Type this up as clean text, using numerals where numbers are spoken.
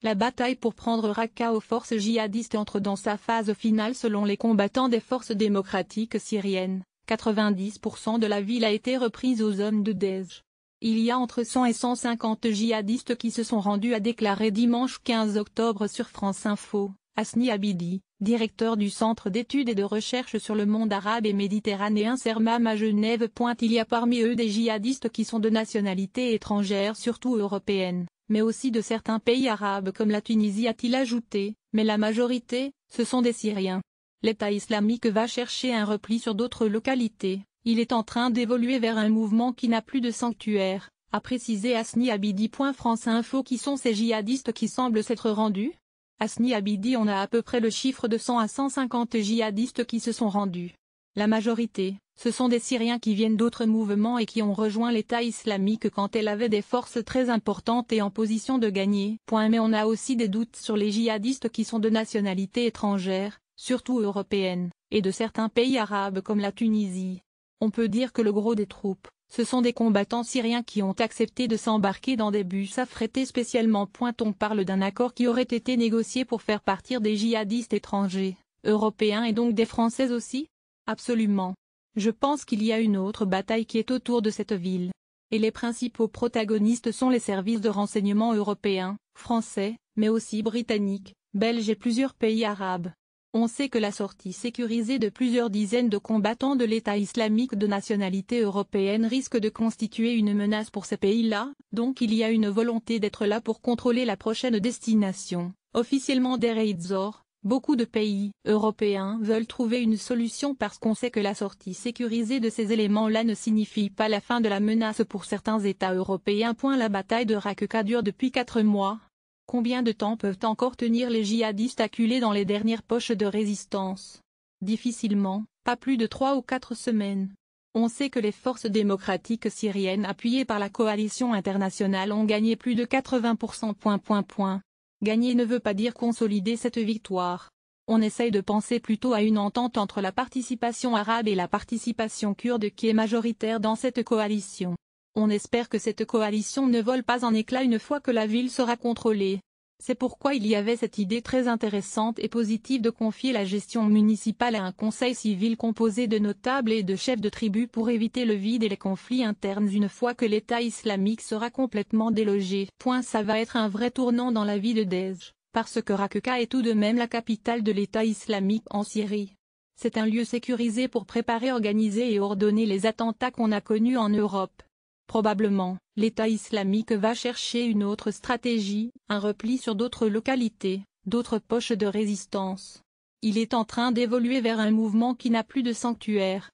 La bataille pour prendre Raqqa aux forces djihadistes entre dans sa phase finale selon les combattants des forces démocratiques syriennes. 90% de la ville a été reprise aux hommes de Daesh. Il y a entre 100 et 150 djihadistes qui se sont rendus, a déclaré dimanche 15 octobre sur France Info, Hasni Abidi, directeur du Centre d'études et de recherche sur le monde arabe et méditerranéen CERMAM à Genève. Il y a parmi eux des djihadistes qui sont de nationalité étrangère, surtout européenne, mais aussi de certains pays arabes comme la Tunisie, a-t-il ajouté, mais la majorité, ce sont des Syriens. L'État islamique va chercher un repli sur d'autres localités, il est en train d'évoluer vers un mouvement qui n'a plus de sanctuaire, a précisé Hasni Abidi. France Info. Qui sont ces djihadistes qui semblent s'être rendus? Hasni Abidi. On a à peu près le chiffre de 100 à 150 djihadistes qui se sont rendus. La majorité, ce sont des Syriens qui viennent d'autres mouvements et qui ont rejoint l'État islamique quand elle avait des forces très importantes et en position de gagner. Mais on a aussi des doutes sur les djihadistes qui sont de nationalité étrangère, surtout européenne, et de certains pays arabes comme la Tunisie. On peut dire que le gros des troupes, ce sont des combattants syriens qui ont accepté de s'embarquer dans des bus affrétés spécialement. On parle d'un accord qui aurait été négocié pour faire partir des djihadistes étrangers, européens et donc des Français aussi? Absolument. Je pense qu'il y a une autre bataille qui est autour de cette ville. Et les principaux protagonistes sont les services de renseignement européens, français, mais aussi britanniques, belges et plusieurs pays arabes. On sait que la sortie sécurisée de plusieurs dizaines de combattants de l'État islamique de nationalité européenne risque de constituer une menace pour ces pays-là, donc il y a une volonté d'être là pour contrôler la prochaine destination, officiellement Deir ez-Zor. Beaucoup de pays européens veulent trouver une solution parce qu'on sait que la sortie sécurisée de ces éléments-là ne signifie pas la fin de la menace pour certains États européens. La bataille de Raqqa dure depuis 4 mois. Combien de temps peuvent encore tenir les djihadistes acculés dans les dernières poches de résistance? Difficilement, pas plus de 3 ou 4 semaines. On sait que les forces démocratiques syriennes appuyées par la coalition internationale ont gagné plus de 80%. Gagner ne veut pas dire consolider cette victoire. On essaye de penser plutôt à une entente entre la participation arabe et la participation kurde qui est majoritaire dans cette coalition. On espère que cette coalition ne vole pas en éclats une fois que la ville sera contrôlée. C'est pourquoi il y avait cette idée très intéressante et positive de confier la gestion municipale à un conseil civil composé de notables et de chefs de tribus pour éviter le vide et les conflits internes une fois que l'État islamique sera complètement délogé. Ça va être un vrai tournant dans la vie de Daesh, parce que Raqqa est tout de même la capitale de l'État islamique en Syrie. C'est un lieu sécurisé pour préparer, organiser et ordonner les attentats qu'on a connus en Europe. Probablement, l'État islamique va chercher une autre stratégie, un repli sur d'autres localités, d'autres poches de résistance. Il est en train d'évoluer vers un mouvement qui n'a plus de sanctuaire,